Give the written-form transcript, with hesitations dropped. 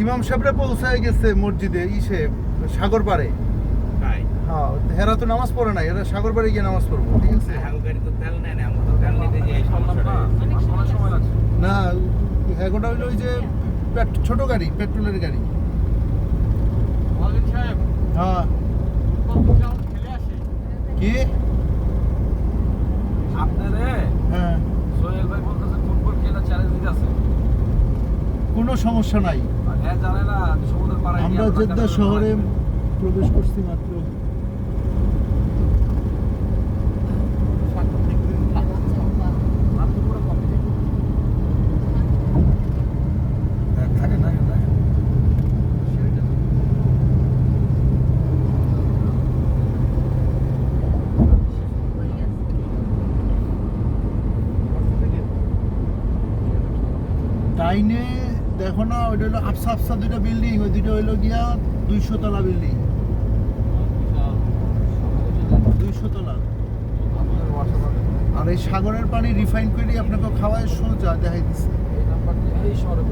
ইমাম সাহেবরা পৌঁছায় গেছে মসজিদে ইসে সাগর পাড়ে। তাই হ্যাঁ, হেরা তো নামাজ পড়ে না, এরা সাগর পাড়ে গিয়ে নামাজ পড়বো, ঠিক আছে? হাগো গাড়ি তো তেল নেয় না, আমরা তো তেল নিতে যাই সমস্যাটা। অনেক সময় লাগছে। না, হ্যাগোটা হইলো ওই যে ছোট গাড়ি, পেট্রোলের গাড়ি। ওয়াজিদ সাহেব হ্যাঁ, ফুটবল গ্রাউন্ড খেলে আসে। কি? আপনারে হ্যাঁ, সোহেল ভাই বলতেছে ফুটবল খেলা চ্যালেঞ্জ দিতে আছে। কোনো সমস্যা নাই। আর হ্যাঁ জানে না যে সমুদ্রের পাড়ে আমরা জেদ্দা শহরে প্রবেশ করছি মাত্র। ডাইনে দেখো না, ওইটা হলো আফসা আফসা দুইটা বিল্ডিং, ওই দুইটা হইলো গিয়া 200 তলা বিল্ডিং, 200 তলা। আর এই সাগরের পানি রিফাইন করে আপনাকে খাওয়ায় সোজা দেখাই দিচ্ছে। এই শহরে